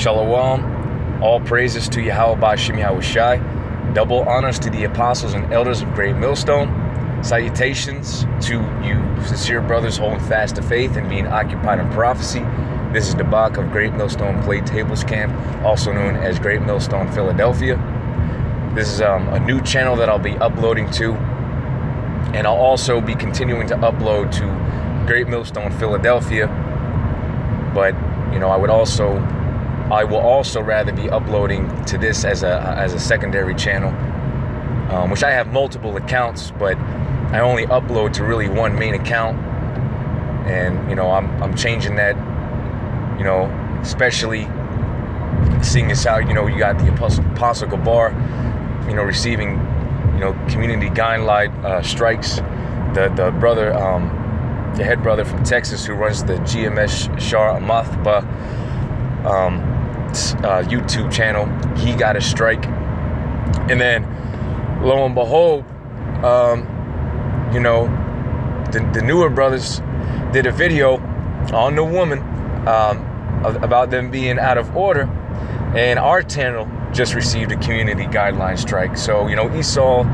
Shalawam. All praises to Yahweh Ba'Shem Yahushai. Double honors to the apostles and elders of Great Millstone. Salutations to you sincere brothers holding fast to faith and being occupied in prophecy. This is the Bach of Great Millstone Play Tables Camp, also known as Great Millstone Philadelphia. This is a new channel that I'll be uploading to, and I'll also be continuing to upload to Great Millstone Philadelphia. But you know, I will also rather be uploading to this as a secondary channel, which I have multiple accounts, but I only upload to really one main account. And you know, I'm changing that, you know, especially seeing as how, you know, you got the Apostle Gabar, you know, receiving, you know, community guideline strikes. The brother, the head brother from Texas who runs the GMS Shar Amathba YouTube channel, he got a strike. And then lo and behold, you know, the newer brothers did a video on the woman about them being out of order, and our channel just received a community guideline strike. So, you know, Esau,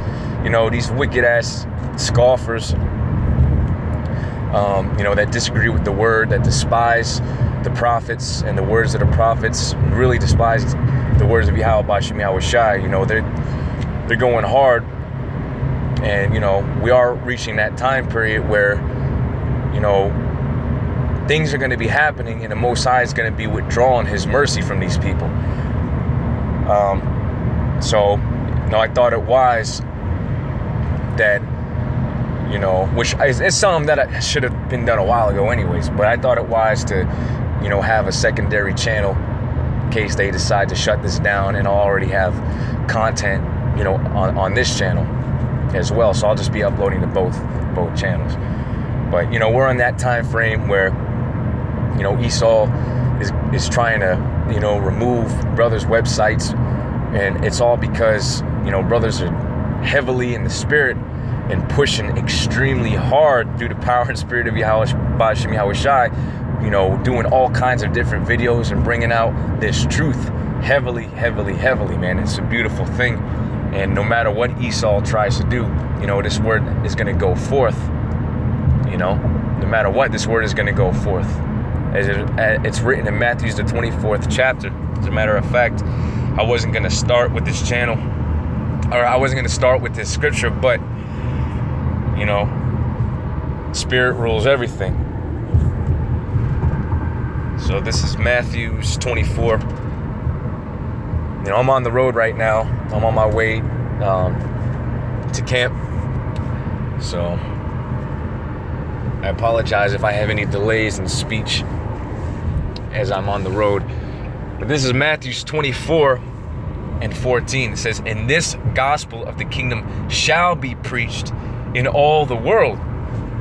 you know, these wicked ass scoffers, you know, that disagree with the word, that despise the prophets and the words of the prophets, really despise the words of Yahweh Ba'Shem Yahushai. You know, they're going hard. And, you know, we are reaching that time period where, you know, things are going to be happening, and the Most High is going to be withdrawing his mercy from these people. So, you know, I thought it wise that, you know, which is something that should have been done a while ago anyways, but I thought it wise to, you know, have a secondary channel in case they decide to shut this down, and I'll already have content, you know, on this channel as well. So I'll just be uploading to both channels. But, you know, we're on that time frame where, you know, Esau is trying to, you know, remove brothers' websites, and it's all because, you know, brothers are heavily in the spirit and pushing extremely hard through the power and spirit of Yahweh Ba'Shem Yahushai, you know, doing all kinds of different videos and bringing out this truth heavily, man. It's a beautiful thing. And no matter what Esau tries to do, you know, this word is going to go forth. You know, no matter what, this word is going to go forth. As it's written in Matthew, the 24th chapter. As a matter of fact, I wasn't going to start with this channel, or I wasn't going to start with this scripture, but, you know, spirit rules everything. So this is Matthew 24. You know, I'm on the road right now. I'm on my way to camp. So I apologize if I have any delays in speech as I'm on the road. But this is Matthew 24 and 14. It says, "And this gospel of the kingdom shall be preached in all the world."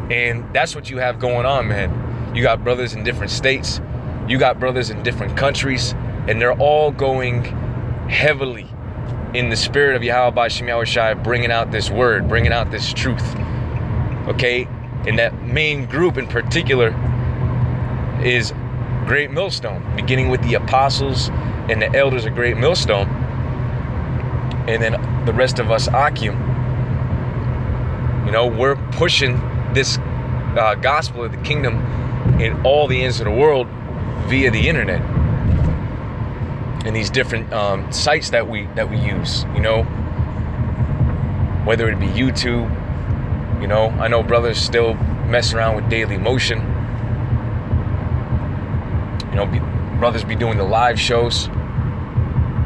And that's what you have going on, man. You got brothers in different states. You got brothers in different countries. And they're all going heavily in the spirit of Yahweh Ba'Shem Yahushai, bringing out this word, bringing out this truth. Okay? And that main group in particular is Great Millstone, beginning with the apostles and the elders of Great Millstone, and then the rest of us Akim. You know, we're pushing this gospel of the kingdom in all the ends of the world via the internet and these different sites that we use. You know, whether it be YouTube. You know, I know brothers still mess around with Daily Motion. You know, brothers be doing the live shows.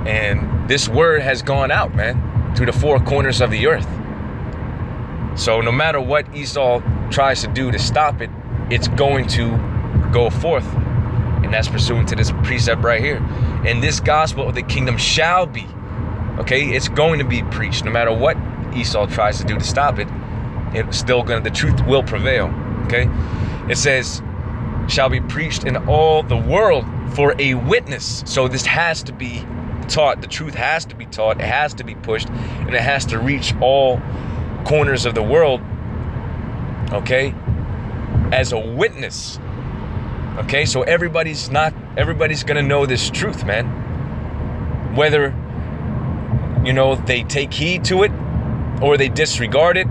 And this word has gone out, man, to the four corners of the earth. So no matter what Esau tries to do to stop it, it's going to go forth. And that's pursuant to this precept right here. And this gospel of the kingdom shall be, okay? It's going to be preached. No matter what Esau tries to do to stop it, it's still the truth will prevail, okay? It says, shall be preached in all the world for a witness. So this has to be taught. The truth has to be taught. It has to be pushed, and it has to reach all corners of the world, okay? As a witness Okay, so everybody's gonna know this truth, man. Whether, they take heed to it or they disregard it,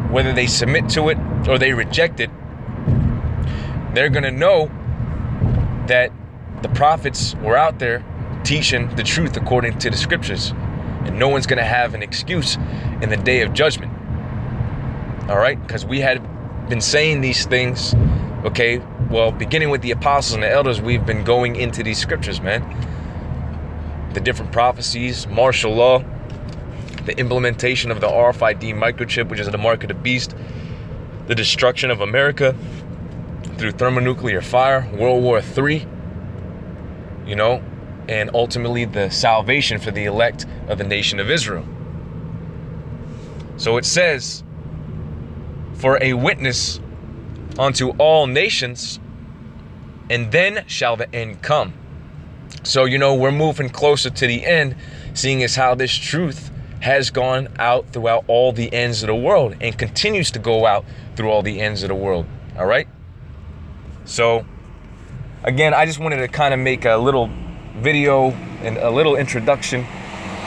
whether they submit to it or they reject it, they're gonna know that the prophets were out there teaching the truth according to the scriptures, and no one's gonna have an excuse in the day of judgment. All right, because we had been saying these things, okay, well, beginning with the apostles and the elders, we've been going into these scriptures, man. The different prophecies, martial law, the implementation of the RFID microchip, which is the mark of the beast, the destruction of America through thermonuclear fire, World War III, and ultimately the salvation for the elect of the nation of Israel. So it says, for a witness unto all nations, and then shall the end come. So, we're moving closer to the end, seeing as how this truth has gone out throughout all the ends of the world and continues to go out through all the ends of the world. All right. So again, I just wanted to kind of make a little video and a little introduction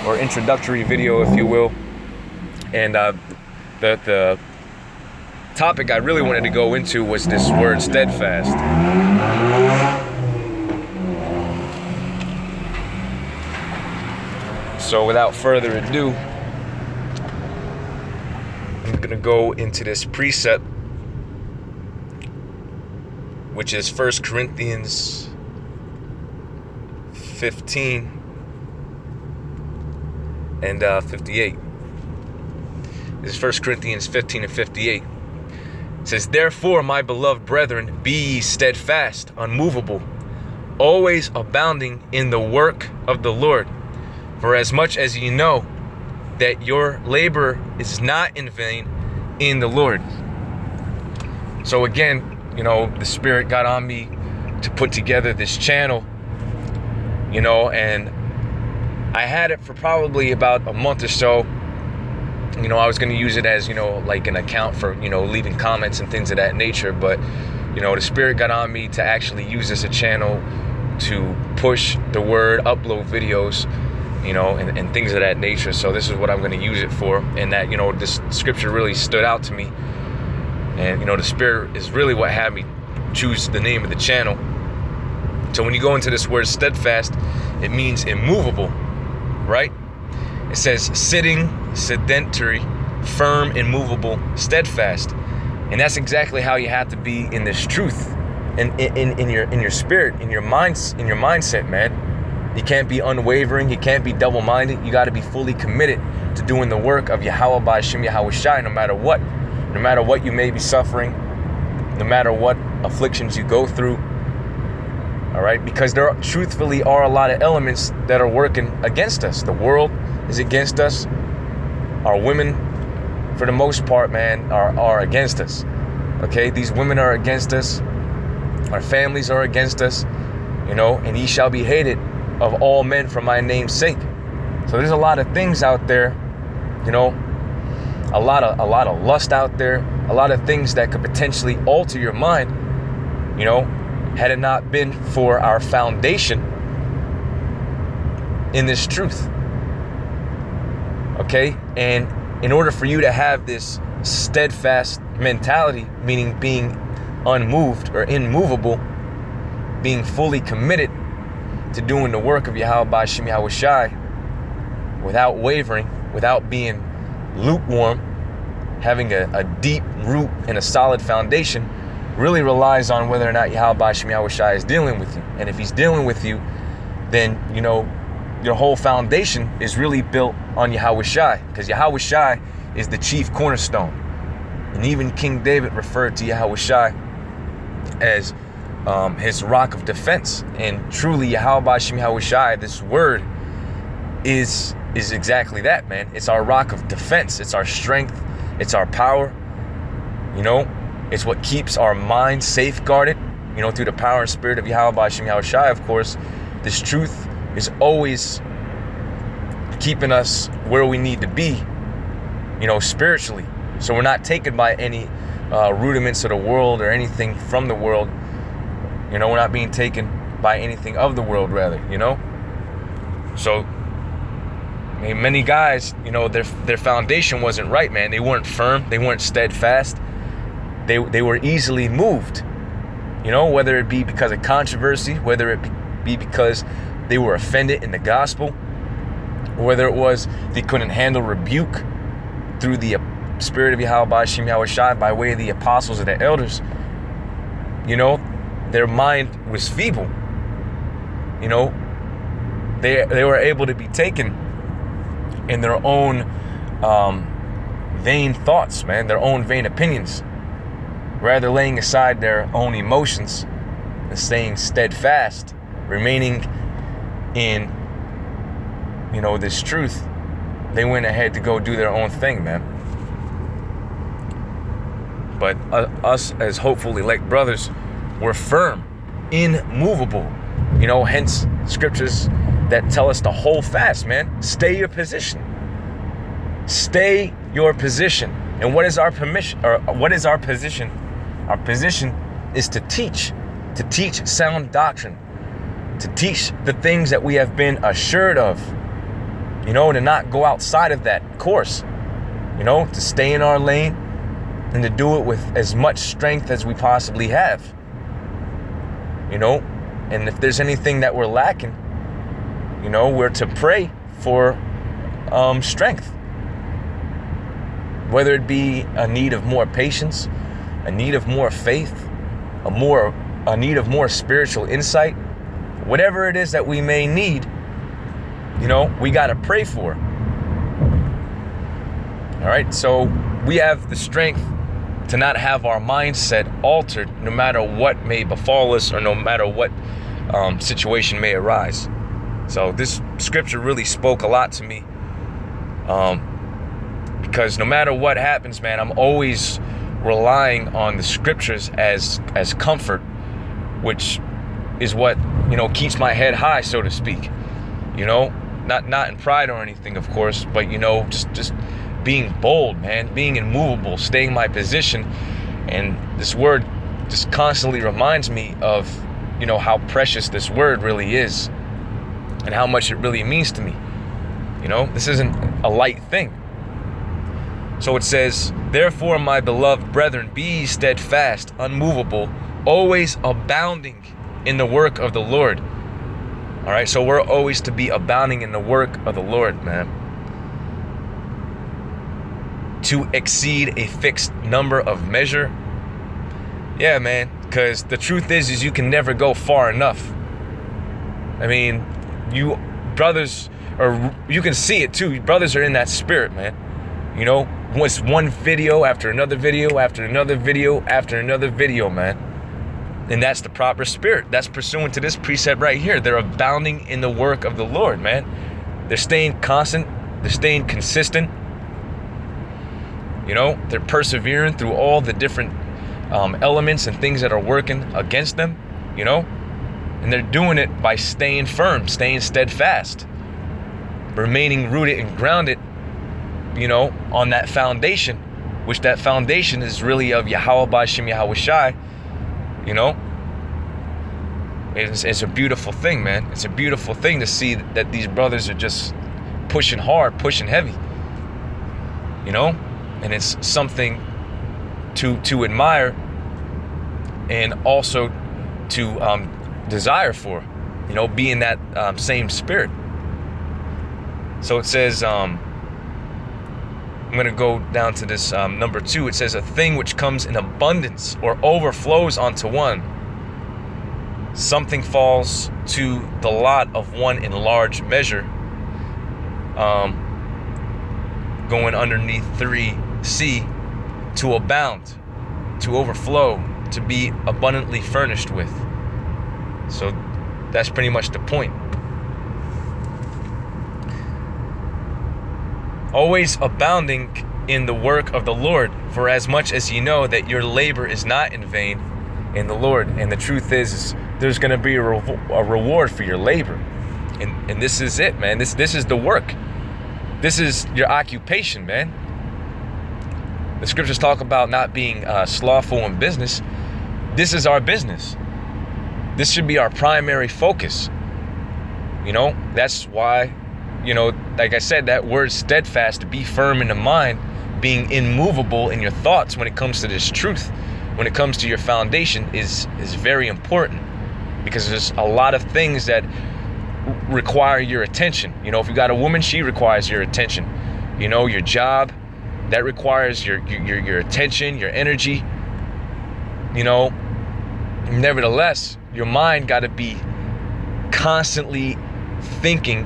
or introductory video, if you will. And the topic I really wanted to go into was this word steadfast. So without further ado, I'm going to go into this precept, which is 1 Corinthians 15 and 58. This is 1 Corinthians 15 and 58. It says, therefore, my beloved brethren, be ye steadfast, unmovable, always abounding in the work of the Lord. For as much as ye know that your labor is not in vain in the Lord. So again, the Spirit got on me to put together this channel, and I had it for probably about a month or so. I was going to use it as, like an account for, leaving comments and things of that nature. But, the Spirit got on me to actually use this as a channel to push the word, upload videos, and things of that nature. So this is what I'm going to use it for. And that, this scripture really stood out to me. And, the Spirit is really what had me choose the name of the channel. So when you go into this word steadfast, it means immovable, right? It says sitting, sedentary, firm, immovable, steadfast. And that's exactly how you have to be in this truth, and in your spirit, in your mindset, man. You can't be unwavering. You can't be double-minded. You got to be fully committed to doing the work of Yahweh B'Shem Yahweh Shai, no matter what. No matter what you may be suffering, no matter what afflictions you go through. All right, because there truthfully are a lot of elements that are working against us. The world is against us. Our women, for the most part, man, are against us. Okay, these women are against us. Our families are against us. And ye shall be hated of all men for my name's sake. So there's a lot of things out there, a lot of lust out there, a lot of things that could potentially alter your mind, had it not been for our foundation in this truth. Okay? And in order for you to have this steadfast mentality, meaning being unmoved or immovable, being fully committed to doing the work of Yahweh B'Shem Yahweh Shai without wavering, without being lukewarm, having a deep root and a solid foundation, really relies on whether or not Yahweh B'Shem Yahweh Shai is dealing with you. And if he's dealing with you, then your whole foundation is really built on Yahweh Shai, because Yahweh Shai is the chief cornerstone. And even King David referred to Yahweh Shai as his rock of defense. And truly, Yahweh B'Shem Yahweh Shai, this word is exactly that, man. It's our rock of defense. It's our strength. It's our power. It's what keeps our mind safeguarded, through the power and spirit of Yahweh B'Shem Yahweh Shai, of course. This truth is always keeping us where we need to be, spiritually. So we're not taken by any rudiments of the world or anything from the world, You know, we're not being taken by anything of the world, rather, you know? So, many guys, you know, their foundation wasn't right, man. They weren't firm. They weren't steadfast. They were easily moved, you know, whether it be because of controversy, whether it be because they were offended in the gospel, or whether it was they couldn't handle rebuke through the spirit of Yahweh Shem Yahweh Shai by way of the apostles or the elders. You know, their mind was feeble. You know, they were able to be taken in their own vain thoughts, man, their own vain opinions, rather laying aside their own emotions and staying steadfast, remaining in, you know, this truth. They went ahead to go do their own thing, man. But us as hopeful elect brothers, we're firm, immovable. You know, hence scriptures that tell us to hold fast, man. Stay your position. Stay your position. And what is our permission? Or what is our position? Our position is to teach sound doctrine, to teach the things that we have been assured of. You know, to not go outside of that course. You know, to stay in our lane and to do it with as much strength as we possibly have. You know, and if there's anything that we're lacking, you know, we're to pray for strength. Whether it be a need of more patience, a need of more faith, a need of more spiritual insight, whatever it is that we may need, you know, we got to pray for. All right, so we have the strength to not have our mindset altered no matter what may befall us or no matter what situation may arise. So this scripture really spoke a lot to me, because no matter what happens, man, I'm always relying on the scriptures as comfort, which is what, you know, keeps my head high, so to speak. You know, not in pride or anything, of course, but, you know, just being bold, man, being immovable, staying my position. And this word just constantly reminds me of, you know, how precious this word really is and how much it really means to me. You know, this isn't a light thing. So it says, therefore, my beloved brethren, be steadfast, unmovable, always abounding in the work of the Lord. All right, so we're always to be abounding in the work of the Lord, man. To exceed a fixed number of measure. Yeah, man, because the truth is you can never go far enough. I mean, you brothers, or you can see it too, brothers are in that spirit, man. You know, it's one video after another video after another video after another video, man. And that's the proper spirit. That's pursuant to this precept right here. They're abounding in the work of the Lord, man. They're staying constant. They're staying consistent. You know, they're persevering through all the different elements and things that are working against them, you know. And they're doing it by staying firm, staying steadfast, remaining rooted and grounded, you know, on that foundation, which that foundation is really of Yahweh Shem Yahweh Shai. You know, it's a beautiful thing, man. It's a beautiful thing to see that these brothers are just pushing hard, pushing heavy, you know, and it's something to admire and also to desire for, you know, be in that same spirit. So it says, I'm going to go down to this number 2. It says, a thing which comes in abundance or overflows onto one. Something falls to the lot of one in large measure. Going underneath 3C, to abound, to overflow, to be abundantly furnished with. So that's pretty much the point. Always abounding in the work of the Lord, for as much as ye know that your labor is not in vain in the Lord. And the truth is there's going to be a reward for your labor. And this is it, man. This is the work. This is your occupation, man. The scriptures talk about not being slothful in business. This is our business. This should be our primary focus. You know, that's why, you know, like I said, that word steadfast, to be firm in the mind, being immovable in your thoughts when it comes to this truth, when it comes to your foundation, is very important, because there's a lot of things that require your attention. You know, if you got a woman, she requires your attention. You know, your job, that requires your attention, your energy. You know, nevertheless, your mind got to be constantly thinking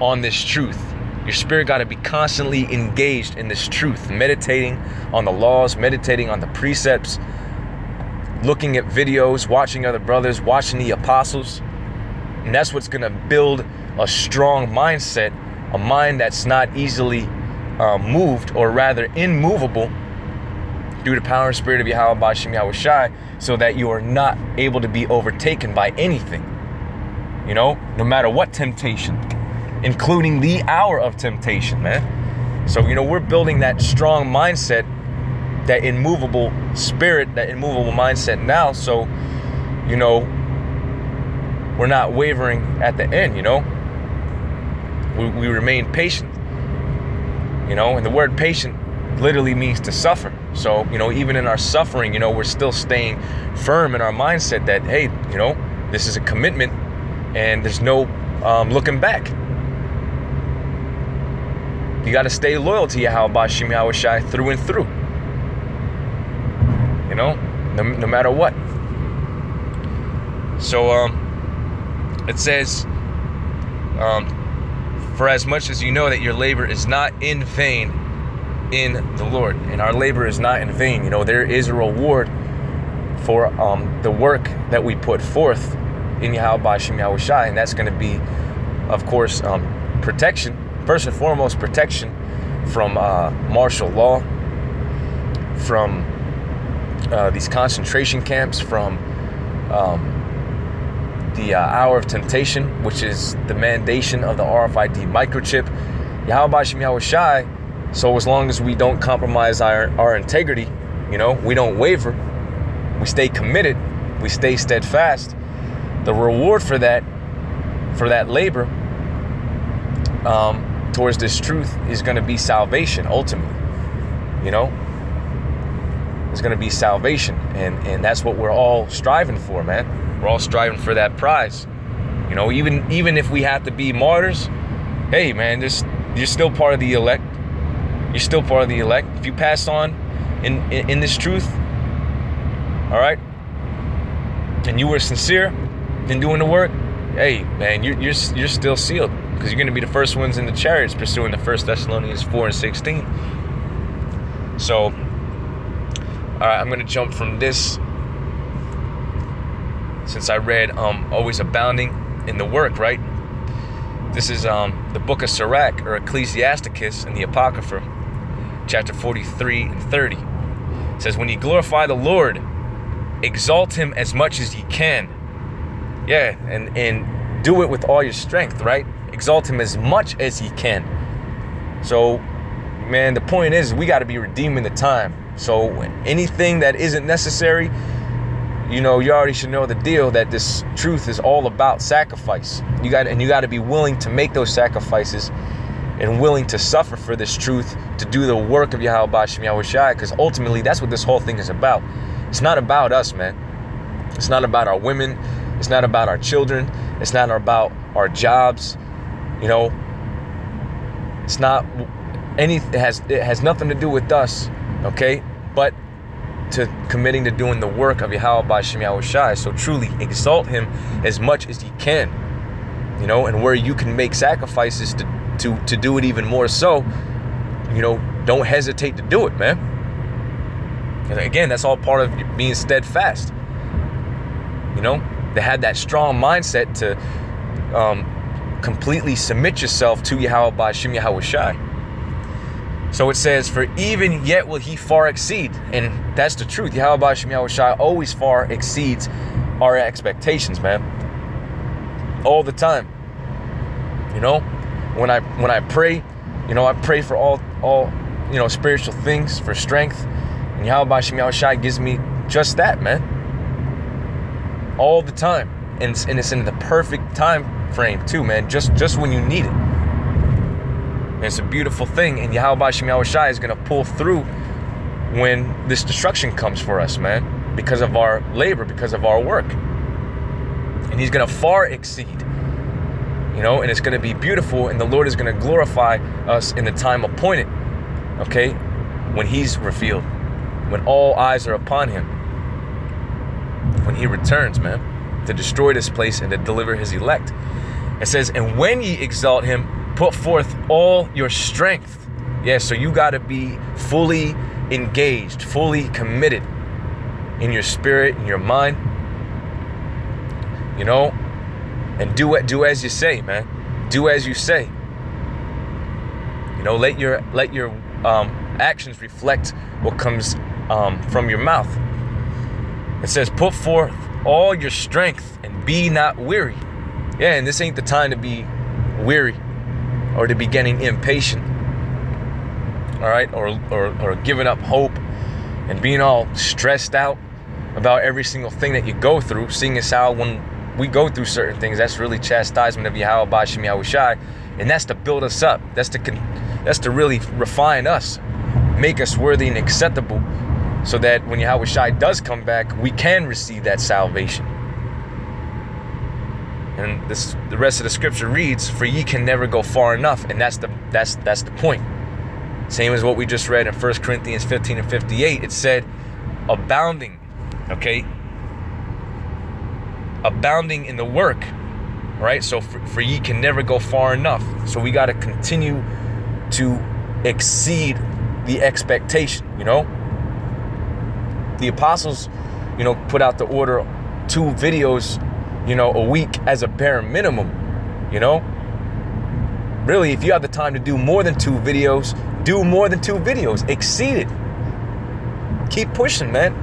on this truth. Your spirit got to be constantly engaged in this truth, meditating on the laws, meditating on the precepts, looking at videos, watching other brothers, watching the apostles. And that's what's going to build a strong mindset, a mind that's not easily moved, or rather immovable, through the power and spirit of Yahweh B'Shem Yahushai, so that you are not able to be overtaken by anything. You know, no matter what temptation, including the hour of temptation, man. So, you know, we're building that strong mindset, that immovable spirit, that immovable mindset now. So, you know, we're not wavering at the end, you know. We remain patient, you know, and the word patient literally means to suffer. So, you know, even in our suffering, you know, we're still staying firm in our mindset that, hey, you know, this is a commitment and there's no looking back. You got to stay loyal to Yahweh B'Shem Yahushai through and through. You know, no matter what. So, it says, for as much as you know that your labor is not in vain in the Lord. And our labor is not in vain. You know, there is a reward for the work that we put forth in Yahweh B'Shem Yahushai. And that's going to be, of course, protection. First and foremost, protection from martial law, from these concentration camps, from the hour of temptation, which is the mandation of the RFID microchip. Yahweh B'Shem Yahushai. So as long as we don't compromise our integrity, you know, we don't waver, we stay committed, we stay steadfast, the reward for that labor towards this truth is going to be salvation. Ultimately, you know, it's going to be salvation, and that's what we're all striving for, man. We're all striving for that prize. You know, even if we have to be martyrs, hey, man, you're still part of the elect. You're still part of the elect. If you pass on in this truth, all right, and you were sincere in doing the work, hey, man, you're still sealed, because you're going to be the first ones in the chariots pursuing the 1 Thessalonians 4:16. So, all right, I'm going to jump from this, since I read always abounding in the work, right? This is the book of Sirach, or Ecclesiasticus, in the Apocrypha, chapter 43 and 30. It says, when you glorify the Lord, exalt him as much as you can. Yeah, and do it with all your strength, right? Exalt him as much as you can. So, man, the point is, we got to be redeeming the time. So anything that isn't necessary, you know, you already should know the deal, that this truth is all about sacrifice. You got to be willing to make those sacrifices, and willing to suffer for this truth, to do the work of Yahweh B'Shem Yahushai, because ultimately that's what this whole thing is about. It's not about us, man. It's not about our women. It's not about our children. It's not about our jobs. You know, it's not it has nothing to do with us, okay? But to committing to doing the work of Yahweh B'Shem Yahushai. So truly exalt him as much as you can, you know, and where you can make sacrifices to do it even more so, you know, don't hesitate to do it, man. And again, that's all part of being steadfast, you know, to have that strong mindset to completely submit yourself to Yahweh B'Shem Yahushai. So it says, for even yet will he far exceed. And that's the truth. Yahweh B'Shem Yahushai always far exceeds our expectations, man. All the time. You know, when I pray, you know, I pray for all you know, spiritual things, for strength. And Yahweh B'Shem Yahushai gives me just that, man. All the time. and it's in the perfect time frame too, man. Just when you need it. And it's a beautiful thing, and Yahweh B'Shem Yahushai is gonna pull through when this destruction comes for us, man, because of our labor, because of our work. And he's gonna far exceed, and it's gonna be beautiful, and the Lord is gonna glorify us in the time appointed, okay, when he's revealed, when all eyes are upon him, when he returns, man, to destroy this place and to deliver his elect. It says, and when ye exalt him, put forth all your strength. Yeah, so you got to be fully engaged, fully committed in your spirit, in your mind, and do as you say, man. Do as you say. Let your actions reflect what comes from your mouth. It says, put forth all your strength and be not weary. Yeah, and this ain't the time to be weary or to be getting impatient, all right, or giving up hope and being all stressed out about every single thing that you go through, seeing as how when we go through certain things, that's really chastisement of Yahweh B'Shem Yahushai, and that's to build us up. That's to really refine us, make us worthy and acceptable, so that when Yahushai does come back, we can receive that salvation. And the rest of the scripture reads, for ye can never go far enough. And that's the point. Same as what we just read in 1 Corinthians 15 and 58. It said, abounding, okay? Abounding in the work, right? So for ye can never go far enough. So we got to continue to exceed the expectation, The apostles, put out the order 2 videos, a week as a bare minimum, Really, if you have the time to do more than 2 videos, do more than 2 videos. Exceed it. Keep pushing, man.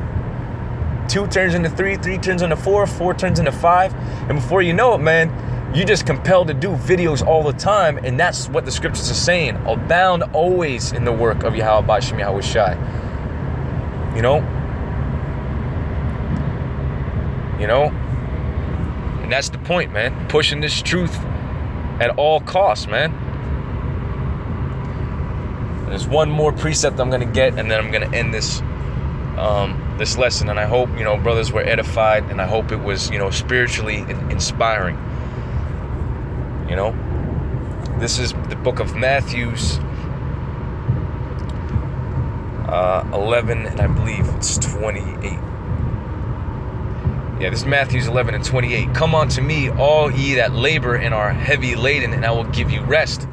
2 turns into 3, 3 turns into 4, 4 turns into 5. And before you know it, man, you're just compelled to do videos all the time. And that's what the scriptures are saying. Abound always in the work of Yahweh B'Shem Yahushai. And that's the point, man. Pushing this truth at all costs, man. There's one more precept I'm gonna get, and then I'm gonna end this this lesson. And I hope brothers were edified, and I hope it was spiritually inspiring. This is the book of Matthew's 11, and I believe it's 28. Yeah, this is Matthew's 11 and 28. Come unto me, all ye that labor and are heavy laden, and I will give you rest.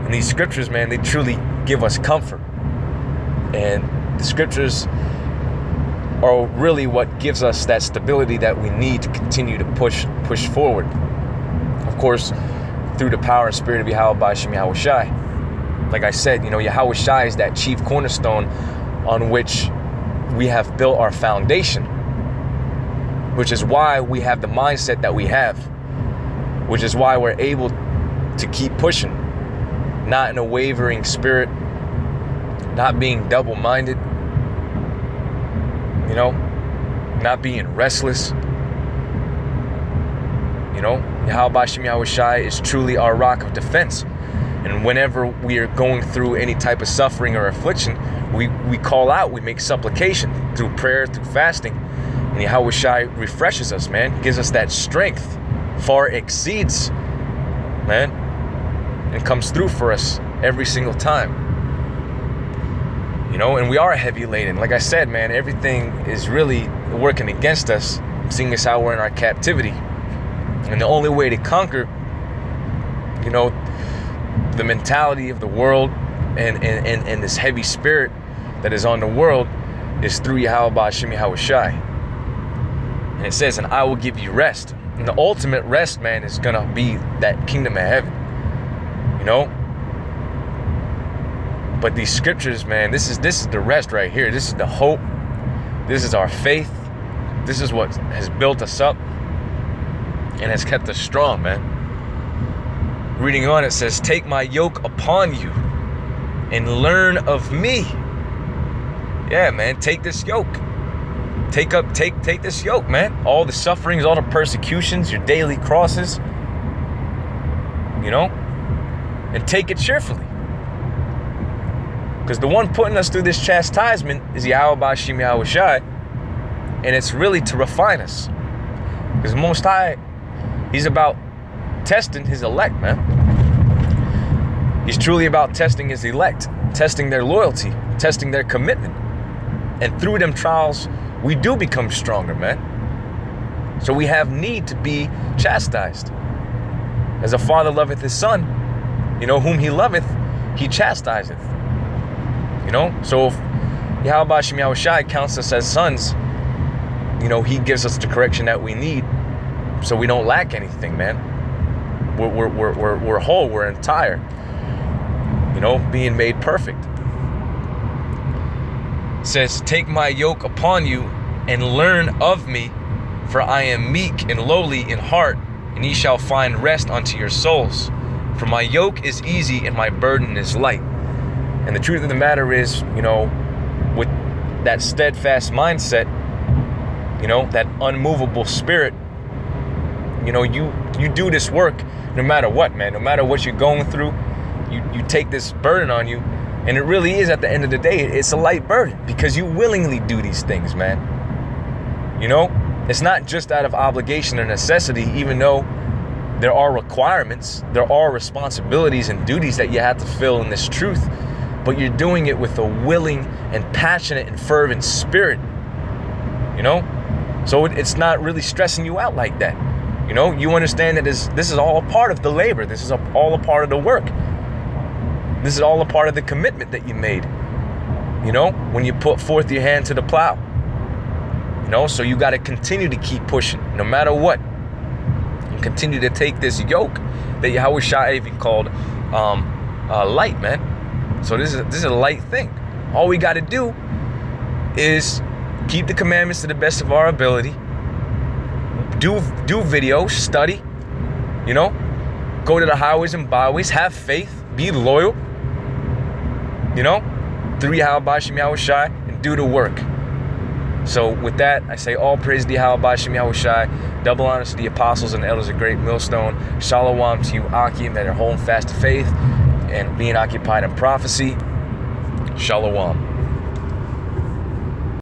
And these scriptures, man, they truly give us comfort. And the scriptures are really what gives us that stability that we need to continue to push forward. Of course, through the power and spirit of Yahweh B'Shem Yahushai. Like I said, Yahushai is that chief cornerstone on which we have built our foundation. Which is why we have the mindset that we have. Which is why we're able to keep pushing. Not in a wavering spirit. Not being double-minded. Not being restless. Yahweh B'Shem Yahushai is truly our rock of defense. And whenever we are going through any type of suffering or affliction, we call out, we make supplication through prayer, through fasting. And Yahushai refreshes us, man. Gives us that strength. Far exceeds, man. And comes through for us every single time. And we are heavy laden. Like I said, man, everything is really working against us, seeing as how we're in our captivity. And the only way to conquer, the mentality of the world and this heavy spirit that is on the world is through Yahweh B'Shem Yahushai. And it says, and I will give you rest. And the ultimate rest, man, is going to be that kingdom of heaven. But these scriptures, man, this is the rest right here. This is the hope. This is our faith. This is what has built us up and has kept us strong, man. Reading on, it says, take my yoke upon you and learn of me. Yeah, man, take this yoke. Take this yoke, man. All the sufferings, all the persecutions, your daily crosses, you know, and take it cheerfully. Because the one putting us through this chastisement is Yahweh B'Shem Yahweh Shai, and it's really to refine us. Because Most High, he's about testing his elect, man. He's truly about testing his elect, testing their loyalty, testing their commitment. And through them trials, we do become stronger, man. So we have need to be chastised. As a father loveth his son, you know, whom he loveth, he chastiseth. You know, so if Yahweh B'Shem Yahweh Shai counts us as sons, you know, he gives us the correction that we need so we don't lack anything, man. We're whole, we're entire, you know, being made perfect. It says, take my yoke upon you and learn of me, for I am meek and lowly in heart, and ye shall find rest unto your souls. For my yoke is easy and my burden is light. And the truth of the matter is, you know, with that steadfast mindset, you know, that unmovable spirit, you know, you do this work no matter what, man. No matter what you're going through, you take this burden on you. And it really is, at the end of the day, it's a light burden because you willingly do these things, man. You know, it's not just out of obligation or necessity, even though there are requirements, there are responsibilities and duties that you have to fill in this truth, but you're doing it with a willing and passionate and fervent spirit, you know? So it's not really stressing you out like that. You know, you understand that this is all a part of the labor. This is all a part of the work. This is all a part of the commitment that you made, you know, when you put forth your hand to the plow. You know, so you got to continue to keep pushing no matter what. And continue to take this yoke that Yahweh Shai even called light, man. So this is a light thing. All we got to do is keep the commandments to the best of our ability. Do videos, study, you know, go to the highways and byways, have faith, be loyal, you know, through Yahweh B'Shem Yahweh Shai, and do the work. So with that, I say all praise to Yahweh B'Shem Yahweh Shai, double honors to the apostles and elders of Great Millstone, Shalawam to you Akim that are holding fast to faith and being occupied in prophecy. Shalawam.